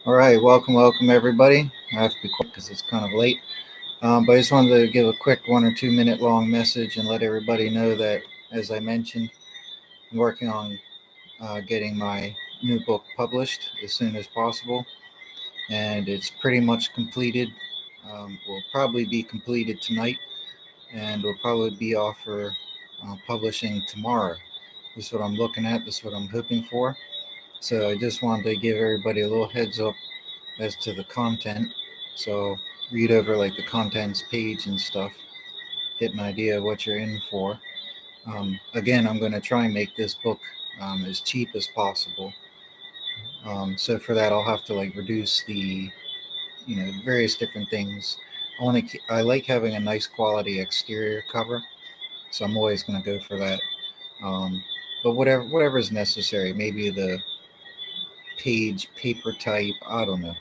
All right, welcome everybody. I have to be quick because it's kind of late. But I just wanted to give a quick 1 or 2 minute long message and let everybody know that, as I mentioned, I'm working on getting my new book published as soon as possible, and it's pretty much completed. Will probably be completed tonight, and will probably be off for publishing tomorrow. This is what I'm looking at. This is what I'm hoping for. So I just wanted to give everybody a little heads up as to the content. So read over like the contents page and stuff, get an idea of what you're in for. Again, I'm going to try and make this book as cheap as possible. So for that, I'll have to like reduce the various different things. I like having a nice quality exterior cover, so I'm always going to go for that. Um, but whatever is necessary, maybe the page paper type, I don't know,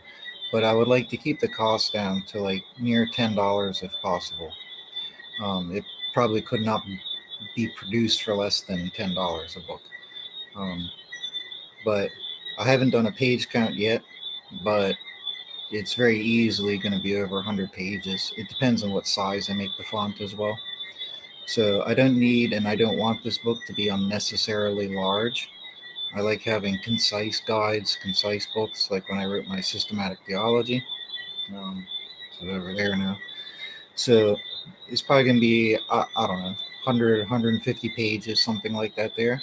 but I would like to keep the cost down to like near $10 if possible. It probably could not be produced for less than $10 a book. Um, but I haven't done a page count yet, but it's very easily going to be over 100 pages. It depends on what size I make the font as well. So I don't need and I don't want this book to be unnecessarily large. I like having concise guides, concise books, like when I wrote my systematic theology. Um, so over there now. So it's probably going to be, I don't know, 100, 150 pages, something like that there.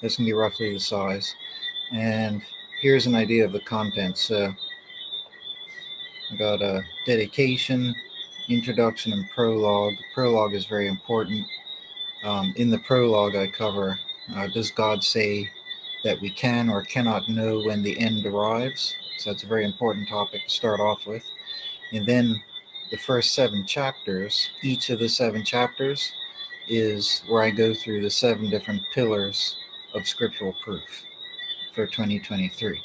That's going to be roughly the size. And here's an idea of the content. So I got a dedication, introduction, and prologue. The prologue is very important. In the prologue, I cover does God say that we can or cannot know when the end arrives? So that's a very important topic to start off with. And then the first 7 chapters, each of the 7 chapters is where I go through the 7 different pillars of scriptural proof for 2023.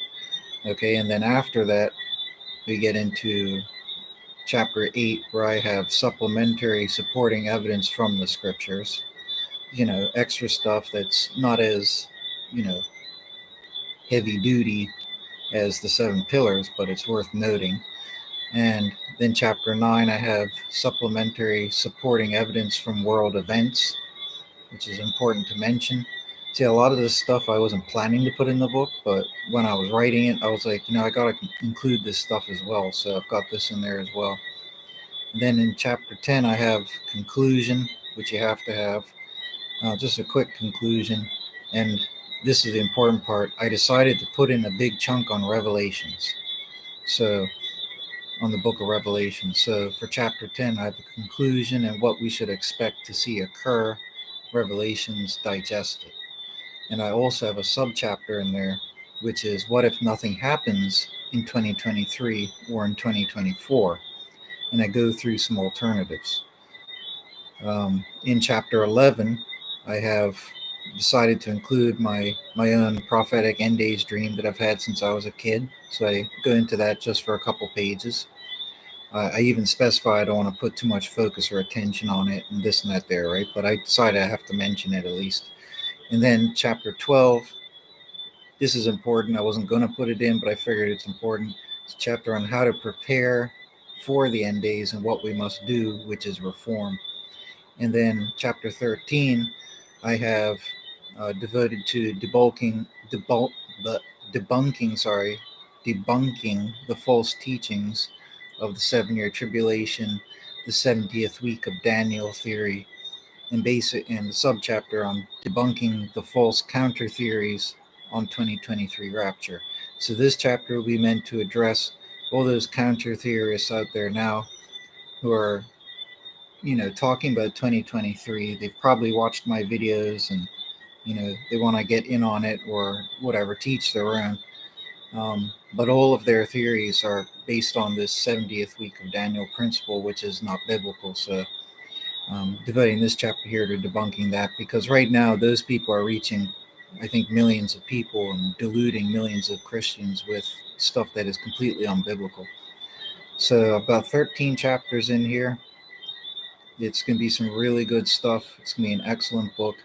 Okay, and then after that, we get into chapter 8, where I have supplementary supporting evidence from the scriptures. Extra stuff that's not as, you know, heavy duty as the 7 pillars, but it's worth noting. And then chapter 9, I have supplementary supporting evidence from world events, which is important to mention. See, a lot of this stuff I wasn't planning to put in the book, but when I was writing it, I was like, I got to include this stuff as well. So I've got this in there as well. And then in chapter 10, I have conclusion, which you have to have. Just a quick conclusion. And this is the important part. I decided to put in a big chunk on Revelations. So on the book of Revelation. So for chapter 10, I have a conclusion and what we should expect to see occur, Revelations digested. And I also have a subchapter in there, which is what if nothing happens in 2023 or in 2024? And I go through some alternatives. In chapter 11, I have decided to include my own prophetic end days dream that I've had since I was a kid. So I go into that just for a couple pages. I even specify I don't want to put too much focus or attention on it and this and that there, right? But I decided I have to mention it at least. And then chapter 12, this is important. I wasn't going to put it in, but I figured it's important. It's a chapter on how to prepare for the end days and what we must do, which is reform. And then chapter 13, I have devoted to debunking, debunking the false teachings of the 7 year tribulation, the 70th week of Daniel theory, and the subchapter on debunking the false counter theories on 2023 rapture. So this chapter will be meant to address all those counter theorists out there now who are talking about 2023. They've probably watched my videos and they want to get in on it or whatever, teach their own. But all of their theories are based on this 70th week of Daniel principle, which is not biblical. So devoting this chapter here to debunking that, because right now those people are reaching, I think, millions of people and deluding millions of Christians with stuff that is completely unbiblical. So I've got 13 chapters in here. It's going to be some really good stuff. It's going to be an excellent book.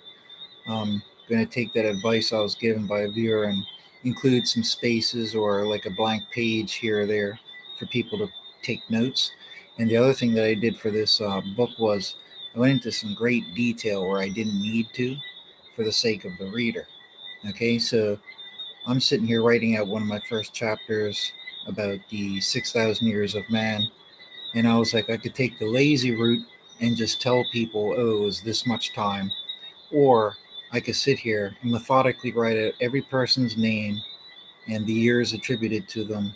I'm going to take that advice I was given by a viewer and include some spaces or like a blank page here or there for people to take notes. And the other thing that I did for this book was I went into some great detail where I didn't need to for the sake of the reader. Okay, so I'm sitting here writing out one of my first chapters about the 6,000 years of man. And I was like, I could take the lazy route and just tell people, oh, it was this much time. Or I could sit here and methodically write out every person's name and the years attributed to them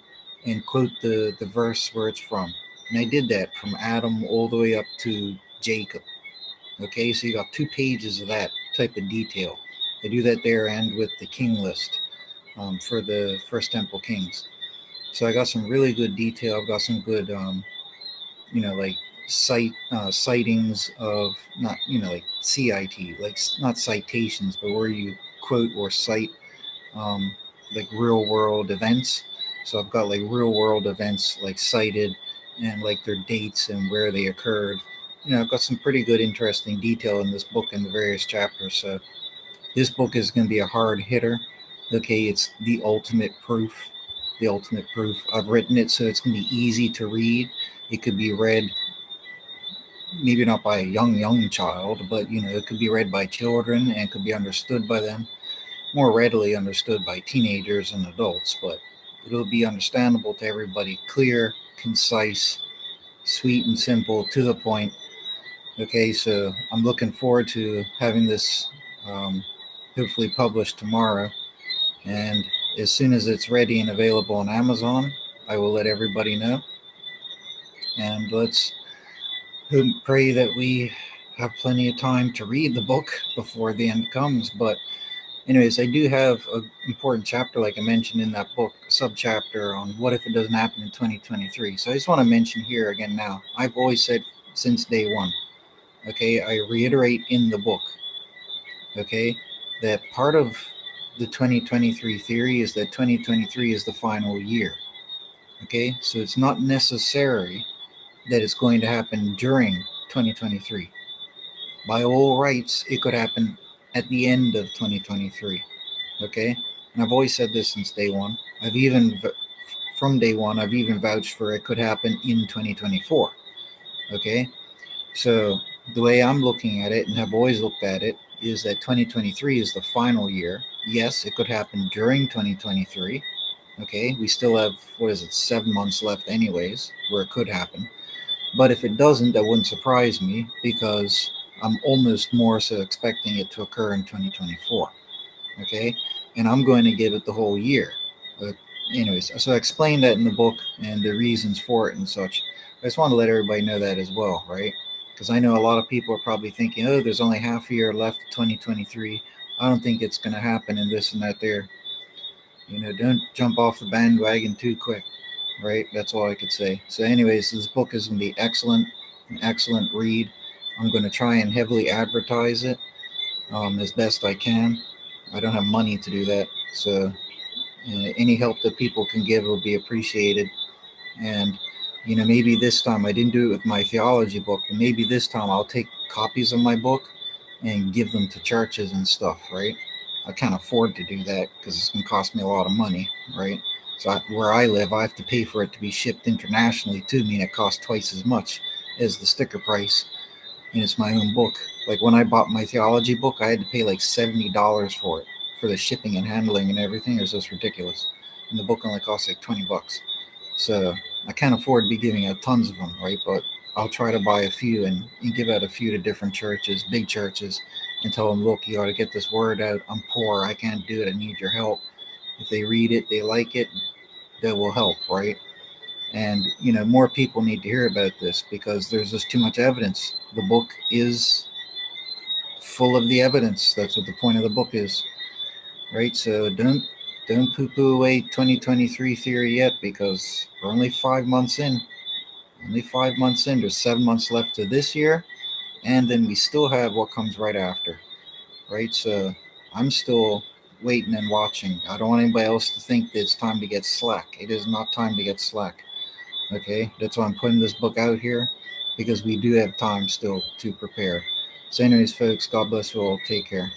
and quote the verse where it's from. And I did that from Adam all the way up to Jacob. Okay, so you got 2 pages of that type of detail. I do that there and with the king list for the First Temple Kings. So I got some really good detail. I've got some good, like sightings of not, like CIT, like not citations, but where you quote or cite like real world events. So I've got like real world events like cited and like their dates and where they occurred. I've got some pretty good, interesting detail in this book in the various chapters. So this book is going to be a hard hitter. Okay, it's the ultimate proof. The ultimate proof. I've written it so it's going to be easy to read. It could be read maybe not by a young child, but it could be read by children and could be understood by them, more readily understood by teenagers and adults, but it'll be understandable to everybody, clear, concise, sweet and simple, to the point. Okay, so I'm looking forward to having this hopefully published tomorrow, and as soon as it's ready and available on Amazon, I will let everybody know. And let's pray that we have plenty of time to read the book before the end comes. But anyways, I do have an important chapter, like I mentioned in that book, a subchapter on what if it doesn't happen in 2023. So I just want to mention here again now, I've always said since day one, okay, I reiterate in the book, okay, that part of the 2023 theory is that 2023 is the final year. Okay, so it's not necessary that it's going to happen during 2023. By all rights, it could happen at the end of 2023. Okay, and I've always said this since day one. From day one, I've even vouched for it could happen in 2024. Okay, so the way I'm looking at it and have always looked at it is that 2023 is the final year. Yes, it could happen during 2023. Okay, we still have, 7 months left anyways, where it could happen. But if it doesn't, that wouldn't surprise me because I'm almost more so expecting it to occur in 2024. Okay, and I'm going to give it the whole year. But anyways, so I explained that in the book and the reasons for it and such. I just want to let everybody know that as well, right? Because I know a lot of people are probably thinking, oh, there's only half a year left, 2023. I don't think it's going to happen and this and that there. Don't jump off the bandwagon too quick, right? That's all I could say. So anyways, this book is going to be excellent, an excellent read. I'm going to try and heavily advertise it as best I can. I don't have money to do that, so any help that people can give will be appreciated. And maybe this time I didn't do it with my theology book, but maybe this time I'll take copies of my book and give them to churches and stuff, right? I can't afford to do that because it's going to cost me a lot of money, right? So where I live, I have to pay for it to be shipped internationally to me, and it costs twice as much as the sticker price, and it's my own book. Like when I bought my theology book, I had to pay like $70 for it, for the shipping and handling and everything. It was just ridiculous. And the book only cost like $20. So I can't afford to be giving out tons of them, right? But I'll try to buy a few and give out a few to different churches, big churches, and tell them, look, you ought to get this word out. I'm poor. I can't do it. I need your help. If they read it, they like it, that will help, right? And, more people need to hear about this because there's just too much evidence. The book is full of the evidence. That's what the point of the book is, right? So don't poo-poo away 2023 theory yet because we're only 5 months in. Only 5 months in. There's 7 months left to this year, and then we still have what comes right after, right? So I'm still waiting and watching. I don't want anybody else to think that it's time to get slack. It is not time to get slack. Okay, that's why I'm putting this book out here, because we do have time still to prepare. So anyways, folks, God bless you all. Take care.